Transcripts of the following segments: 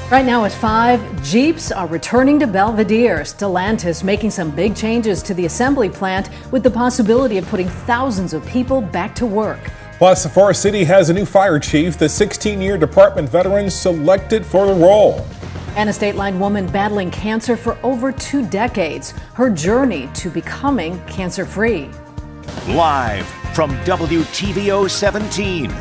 Right now at 5, Jeeps are returning to Belvedere. Stellantis making some big changes to the assembly plant with the possibility of putting thousands of people back to work. Plus, the Forest City has a new fire chief, the 16-year department veteran selected for the role. And a state-line woman battling cancer for over 2 decades. Her journey to becoming cancer-free. Live from WTVO 17.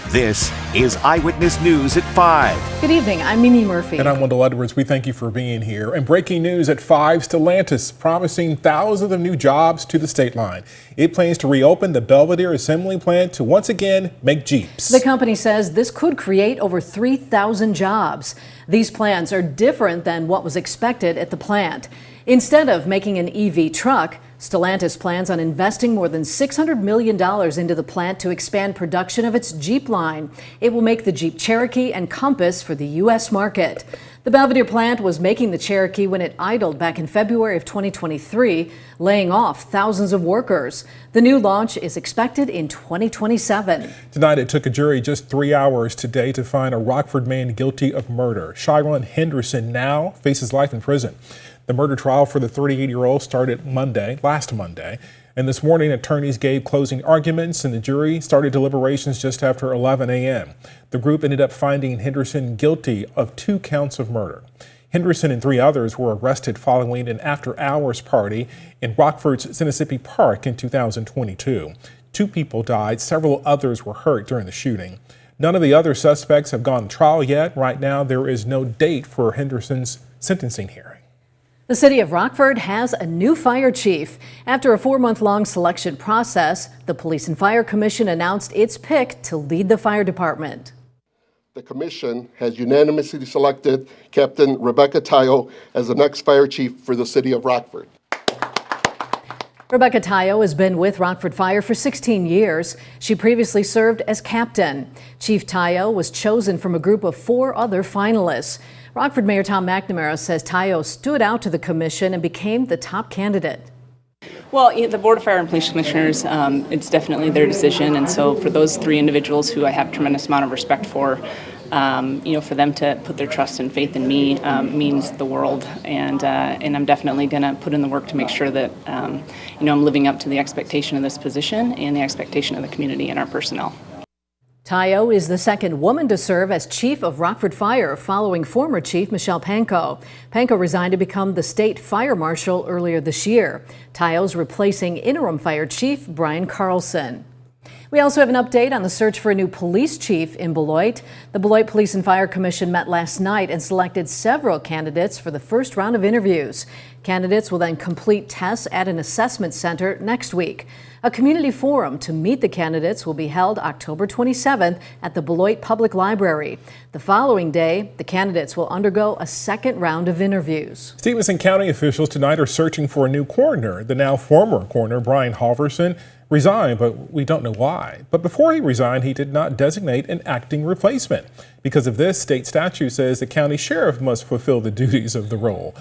This is Eyewitness News at 5. Good evening, I'm Mimi Murphy. And I'm Wendell Edwards. We thank you for being here. And breaking news at 5, Stellantis promising thousands of new jobs to the state line. It plans to reopen the Belvedere assembly plant to once again make Jeeps. The company says this could create over 3,000 jobs. These plans are different than what was expected at the plant. Instead of making an EV truck, Stellantis plans on investing more than $600 million into the plant to expand production of its Jeep line. It will make the Jeep Cherokee and Compass for the U.S. market. The Belvedere plant was making the Cherokee when it idled back in February of 2023, laying off thousands of workers. The new launch is expected in 2027. Tonight, it took a jury just 3 hours today to find a Rockford man guilty of murder. Shiron Henderson now faces life in prison. The murder trial for the 38-year-old started last Monday, and this morning attorneys gave closing arguments and the jury started deliberations just after 11 a.m. The group ended up finding Henderson guilty of 2 counts of murder. Henderson and 3 others were arrested following an after-hours party in Rockford's Mississippi Park in 2022. 2 people died, several others were hurt during the shooting. None of the other suspects have gone to trial yet. Right now, there is no date for Henderson's sentencing hearing. The city of Rockford has a new fire chief. After a 4-month-long selection process, the Police and Fire Commission announced its pick to lead the fire department. The commission has unanimously selected Captain Rebecca Tayo as the next fire chief for the city of Rockford. Rebecca Tayo has been with Rockford Fire for 16 years. She previously served as captain. Chief Tayo was chosen from a group of 4 other finalists. Rockford Mayor Tom McNamara says Tayo stood out to the commission and became the top candidate. Well, the Board of Fire and Police Commissioners, it's definitely their decision. And so for those 3 individuals who I have a tremendous amount of respect for, for them to put their trust and faith in me means the world. And I'm definitely going to put in the work to make sure that, I'm living up to the expectation of this position and the expectation of the community and our personnel. Tayo is the second woman to serve as chief of Rockford Fire, following former chief Michelle Pankow. Pankow resigned to become the state fire marshal earlier this year. Tayo's replacing interim fire chief Brian Carlson. We also have an update on the search for a new police chief in Beloit. The Beloit Police and Fire Commission met last night and selected several candidates for the first round of interviews. Candidates will then complete tests at an assessment center next week. A community forum to meet the candidates will be held October 27th at the Beloit Public Library. The following day, the candidates will undergo a second round of interviews. Stevenson County officials tonight are searching for a new coroner. The now former coroner, Brian Halverson, resigned, but we don't know why. But before he resigned, he did not designate an acting replacement. Because of this, state statute says the county sheriff must fulfill the duties of the role.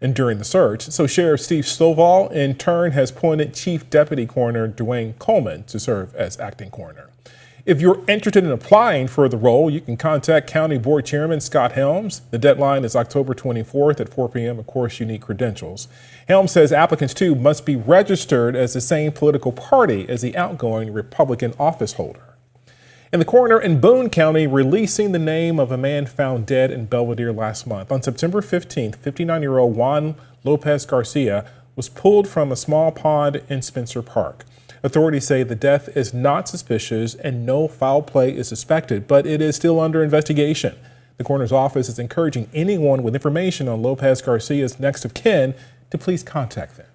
And during the search, so Sheriff Steve Stovall in turn has appointed Chief Deputy Coroner Dwayne Coleman to serve as acting coroner. If you're interested in applying for the role, you can contact County Board Chairman Scott Helms. The deadline is October 24th at 4 p.m. Of course, you need credentials. Helms says applicants, too, must be registered as the same political party as the outgoing Republican office holder. And the coroner in Boone County releasing the name of a man found dead in Belvedere last month. On September 15th, 59-year-old Juan Lopez Garcia was pulled from a small pond in Spencer Park. Authorities say the death is not suspicious and no foul play is suspected, but it is still under investigation. The coroner's office is encouraging anyone with information on Lopez Garcia's next of kin to please contact them.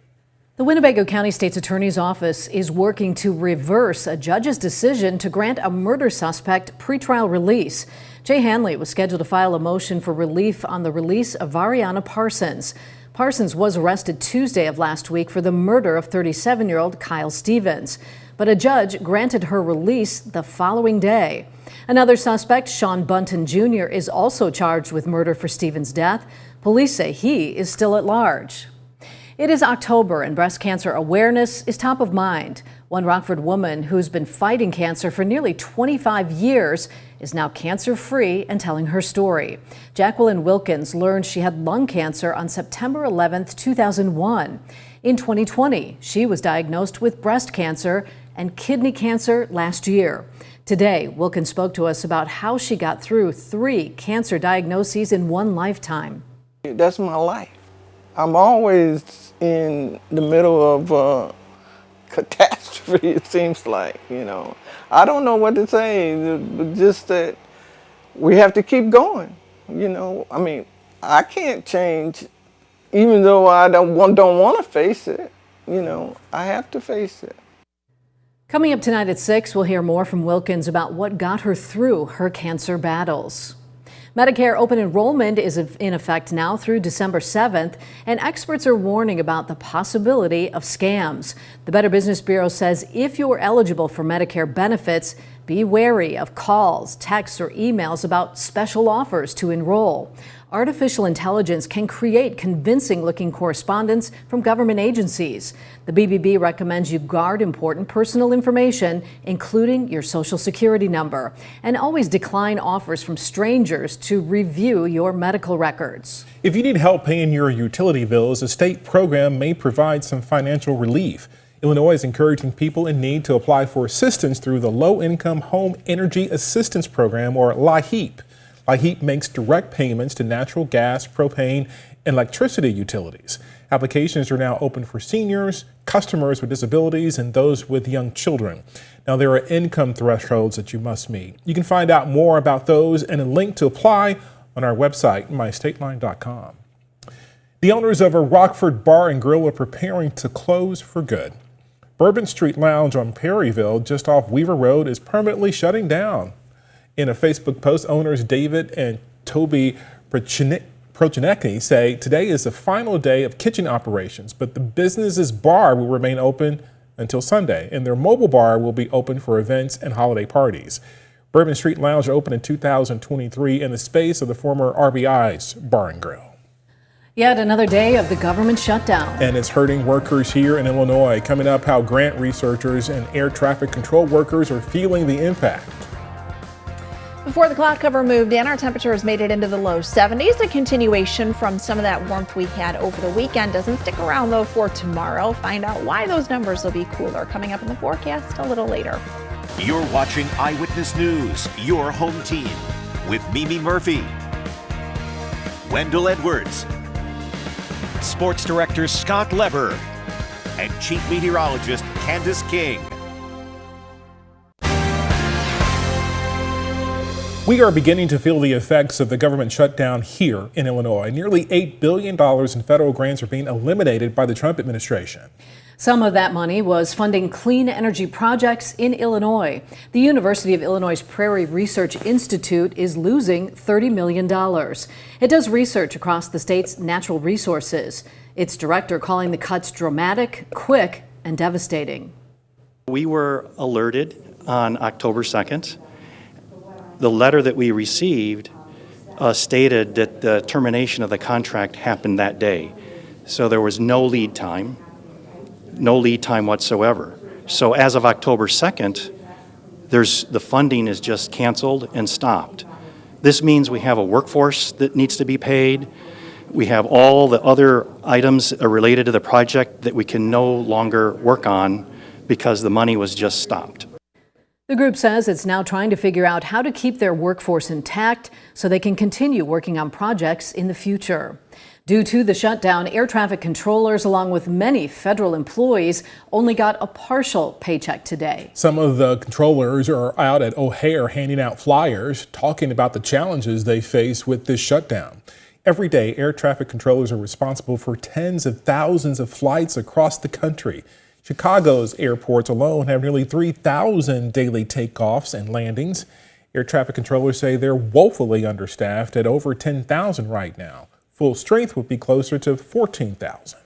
The Winnebago County State's Attorney's Office is working to reverse a judge's decision to grant a murder suspect pretrial release. Jay Hanley was scheduled to file a motion for relief on the release of Variana Parsons. Parsons was arrested Tuesday of last week for the murder of 37-year-old Kyle Stevens, but a judge granted her release the following day. Another suspect, Sean Bunton Jr., is also charged with murder for Stevens' death. Police say he is still at large. It is October and breast cancer awareness is top of mind. One Rockford woman who's been fighting cancer for nearly 25 years is now cancer-free and telling her story. Jacqueline Wilkins learned she had lung cancer on September 11, 2001. In 2020, she was diagnosed with breast cancer and kidney cancer last year. Today, Wilkins spoke to us about how she got through 3 cancer diagnoses in one lifetime. That's my life. I'm always in the middle of catastrophe, it seems like, I don't know what to say, but just that we have to keep going, I can't change, even though I don't want to face it, I have to face it. Coming up tonight at 6, we'll hear more from Wilkins about what got her through her cancer battles. Medicare open enrollment is in effect now through December 7th, and experts are warning about the possibility of scams. The Better Business Bureau says if you are eligible for Medicare benefits, be wary of calls, texts, or emails about special offers to enroll. Artificial intelligence can create convincing-looking correspondence from government agencies. The BBB recommends you guard important personal information, including your Social Security number, and always decline offers from strangers to review your medical records. If you need help paying your utility bills, a state program may provide some financial relief. Illinois is encouraging people in need to apply for assistance through the Low-Income Home Energy Assistance Program, or LIHEAP. LIHEAP makes direct payments to natural gas, propane, and electricity utilities. Applications are now open for seniors, customers with disabilities, and those with young children. Now, there are income thresholds that you must meet. You can find out more about those and a link to apply on our website, mystateline.com. The owners of a Rockford bar and grill are preparing to close for good. Bourbon Street Lounge on Perryville, just off Weaver Road, is permanently shutting down. In a Facebook post, owners David and Toby Prochinecki say today is the final day of kitchen operations, but the business's bar will remain open until Sunday, and their mobile bar will be open for events and holiday parties. Bourbon Street Lounge opened in 2023 in the space of the former RBI's Bar and Grill. Yet another day of the government shutdown. And it's hurting workers here in Illinois. Coming up, how grant researchers and air traffic control workers are feeling the impact. Before the cloud cover moved in, our temperatures made it into the low 70s. A continuation from some of that warmth we had over the weekend. Doesn't stick around, though, for tomorrow. Find out why those numbers will be cooler coming up in the forecast a little later. You're watching Eyewitness News, your home team, with Mimi Murphy, Wendell Edwards, Sports Director Scott Leber, and Chief Meteorologist Candace King. We are beginning to feel the effects of the government shutdown here in Illinois. Nearly $8 billion in federal grants are being eliminated by the Trump administration. Some of that money was funding clean energy projects in Illinois. The University of Illinois Prairie Research Institute is losing $30 million. It does research across the state's natural resources. Its director calling the cuts dramatic, quick, and devastating. We were alerted on October 2nd. The letter that we received stated that the termination of the contract happened that day. So there was no lead time whatsoever. So as of October 2nd, the funding is just canceled and stopped. This means we have a workforce that needs to be paid. We have all the other items related to the project that we can no longer work on because the money was just stopped. The group says it's now trying to figure out how to keep their workforce intact so they can continue working on projects in the future. Due to the shutdown, air traffic controllers, along with many federal employees, only got a partial paycheck today. Some of the controllers are out at O'Hare handing out flyers, talking about the challenges they face with this shutdown. Every day, air traffic controllers are responsible for tens of thousands of flights across the country. Chicago's airports alone have nearly 3,000 daily takeoffs and landings. Air traffic controllers say they're woefully understaffed at over 10,000 right now. Full strength would be closer to 14,000.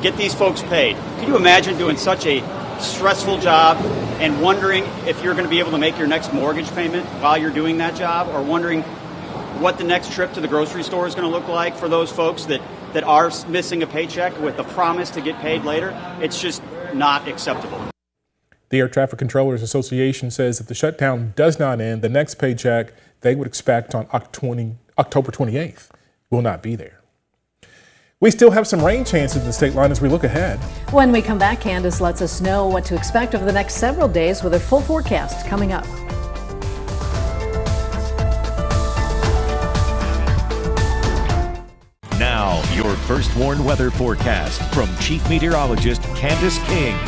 Get these folks paid. Could you imagine doing such a stressful job and wondering if you're going to be able to make your next mortgage payment while you're doing that job, or wondering what the next trip to the grocery store is going to look like for those folks that are missing a paycheck with the promise to get paid later? It's just not acceptable. The Air Traffic Controllers Association says if the shutdown does not end, the next paycheck they would expect on October 28th will not be there. We still have some rain chances in the state line as we look ahead. When we come back, Candace lets us know what to expect over the next several days with a full forecast coming up. Now, your first warned weather forecast from Chief Meteorologist Candace King.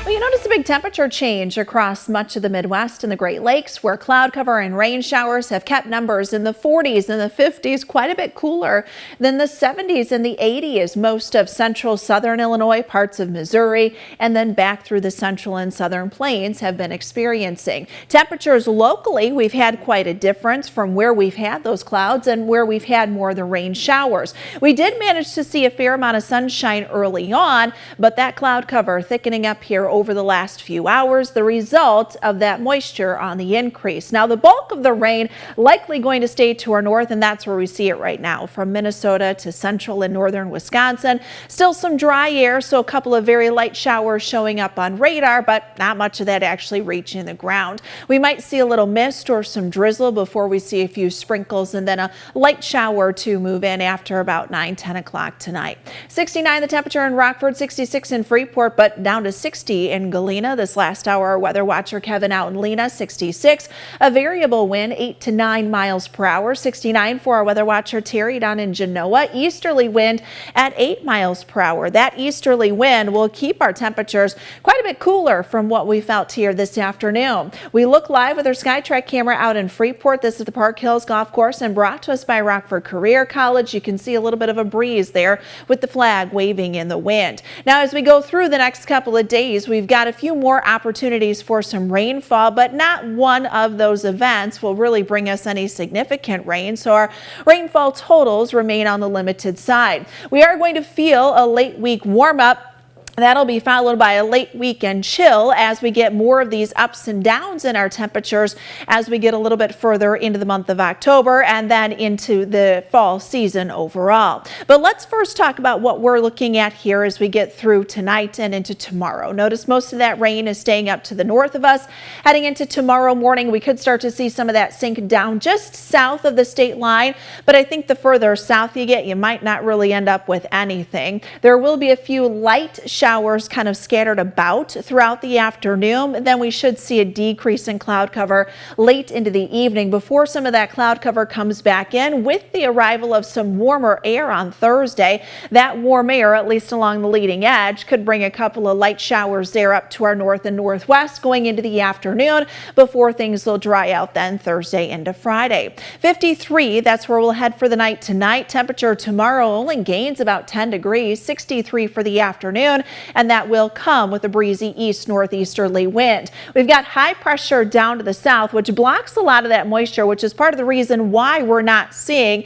Well, you notice a big temperature change across much of the Midwest and the Great Lakes, where cloud cover and rain showers have kept numbers in the 40s and the 50s, quite a bit cooler than the 70s and the 80s. Most of central southern Illinois, parts of Missouri, and then back through the central and southern plains have been experiencing. Temperatures locally, we've had quite a difference from where we've had those clouds and where we've had more of the rain showers. We did manage to see a fair amount of sunshine early on, but that cloud cover thickening up here over the last few hours, the result of that moisture on the increase. Now, the bulk of the rain likely going to stay to our north, and that's where we see it right now, from Minnesota to central and northern Wisconsin. Still some dry air, so a couple of very light showers showing up on radar, but not much of that actually reaching the ground. We might see a little mist or some drizzle before we see a few sprinkles, and then a light shower to move in after about 9-10 o'clock tonight. 69 the temperature in Rockford, 66 in Freeport, but down to 60 in Galena. This last hour, our weather watcher Kevin out in Lena, 66. A variable wind, 8 to 9 miles per hour. 69 for our weather watcher Terry down in Genoa. Easterly wind at 8 miles per hour. That easterly wind will keep our temperatures quite a bit cooler from what we felt here this afternoon. We look live with our SkyTrack camera out in Freeport. This is the Park Hills Golf Course and brought to us by Rockford Career College. You can see a little bit of a breeze there with the flag waving in the wind. Now, as we go through the next couple of days, we've got a few more opportunities for some rainfall, but not one of those events will really bring us any significant rain, so our rainfall totals remain on the limited side. We are going to feel a late week warm up. That'll be followed by a late weekend chill as we get more of these ups and downs in our temperatures as we get a little bit further into the month of October and then into the fall season overall. But let's first talk about what we're looking at here as we get through tonight and into tomorrow. Notice most of that rain is staying up to the north of us. Heading into tomorrow morning, we could start to see some of that sink down just south of the state line. But I think the further south you get, you might not really end up with anything. There will be a few light showers kind of scattered about throughout the afternoon. Then we should see a decrease in cloud cover late into the evening before some of that cloud cover comes back in with the arrival of some warmer air on Thursday. That warm air, at least along the leading edge, could bring a couple of light showers there up to our north and northwest going into the afternoon before things will dry out then Thursday into Friday. 53, that's where we'll head for the night tonight. Temperature tomorrow only gains about 10 degrees, 63 for the afternoon. And that will come with a breezy east-northeasterly wind. We've got high pressure down to the south, which blocks a lot of that moisture, which is part of the reason why we're not seeing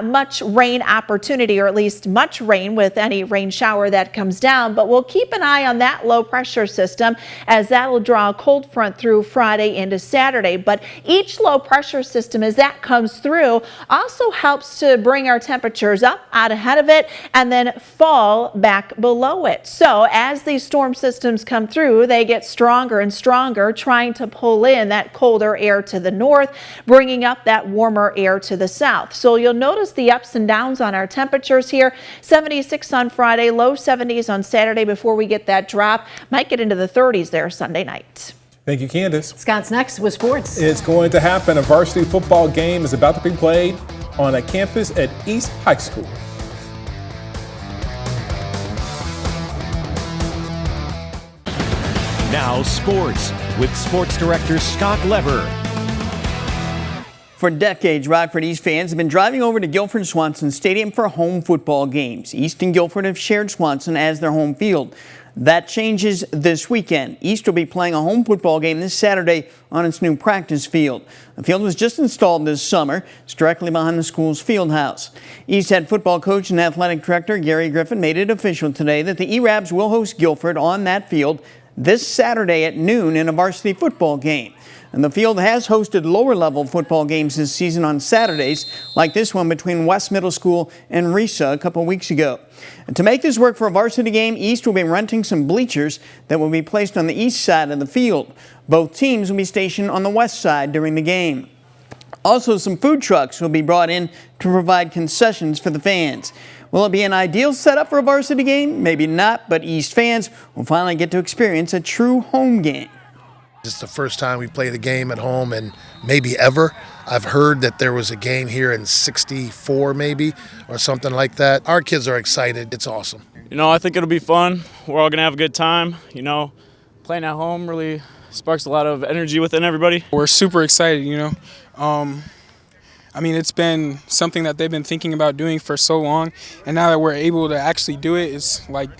much rain opportunity, or at least much rain with any rain shower that comes down. But we'll keep an eye on that low pressure system as that will draw a cold front through Friday into Saturday. But each low pressure system, as that comes through, also helps to bring our temperatures up out ahead of it and then fall back below it. So as these storm systems come through, they get stronger and stronger, trying to pull in that colder air to the north, bringing up that warmer air to the south. So you'll notice the ups and downs on our temperatures here. 76 on Friday, low 70s on Saturday before we get that drop. Might get into the 30s there Sunday night. Thank you, Candace. Scott's next with sports. It's going to happen. A varsity football game is about to be played on a campus at East High School. Now sports with sports director Scott Lever. For decades, Rockford East fans have been driving over to Guilford Swanson Stadium for home football games. East and Guilford have shared Swanson as their home field. That changes this weekend. East will be playing a home football game this Saturday on its new practice field. The field was just installed this summer. It's directly behind the school's field house. East head football coach and athletic director Gary Griffin made it official today that the E-Rabs will host Guilford on that field this Saturday at noon in a varsity football game. And the field has hosted lower-level football games this season on Saturdays, like this one between West Middle School and Risa a couple weeks ago. And to make this work for a varsity game, East will be renting some bleachers that will be placed on the east side of the field. Both teams will be stationed on the west side during the game. Also, some food trucks will be brought in to provide concessions for the fans. Will it be an ideal setup for a varsity game? Maybe not, but East fans will finally get to experience a true home game. It's the first time we played a game at home and maybe ever. I've heard that there was a game here in '64 maybe or something like that. Our kids are excited. It's awesome. I think it'll be fun. We're all going to have a good time. Playing at home really sparks a lot of energy within everybody. We're super excited, it's been something that they've been thinking about doing for so long, and now that we're able to actually do it, it's like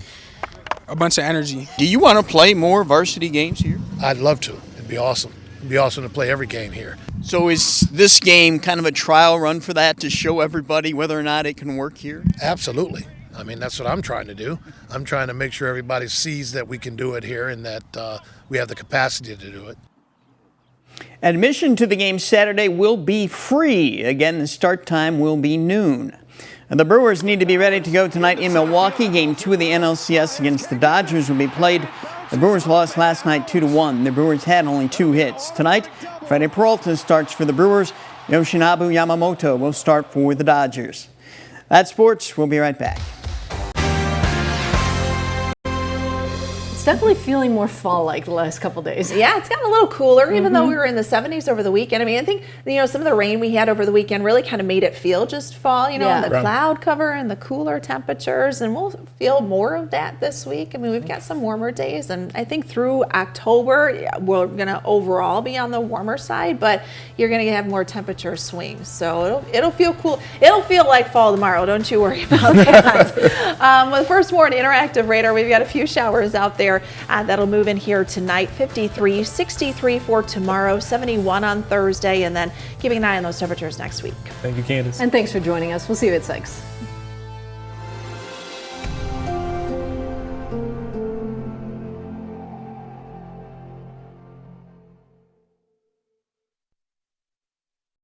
a bunch of energy. Do you want to play more varsity games here? I'd love to. It'd be awesome. It'd be awesome to play every game here. So is this game kind of a trial run for that, to show everybody whether or not it can work here? Absolutely. That's what I'm trying to do. I'm trying to make sure everybody sees that we can do it here and that we have the capacity to do it. Admission to the game Saturday will be free. Again, the start time will be noon. And the Brewers need to be ready to go tonight in Milwaukee. Game 2 of the NLCS against the Dodgers will be played. The Brewers lost last night 2-1. The Brewers had only 2 hits. Tonight, Freddie Peralta starts for the Brewers. Yoshinobu Yamamoto will start for the Dodgers. That's sports. We'll be right back. It's definitely feeling more fall-like the last couple days. Yeah, it's gotten a little cooler, even though we were in the 70s over the weekend. I think, some of the rain we had over the weekend really kind of made it feel just fall, and the cloud cover and the cooler temperatures, and we'll feel more of that this week. We've got some warmer days, and I think through October, we're going to overall be on the warmer side, but you're going to have more temperature swings. So it'll feel cool. It'll feel like fall tomorrow. Don't you worry about that. With First Warn Interactive Radar, we've got a few showers out there. That'll move in here tonight. 53, 63 for tomorrow, 71 on Thursday, and then keeping an eye on those temperatures next week. Thank you, Candace. And thanks for joining us. We'll see you at 6.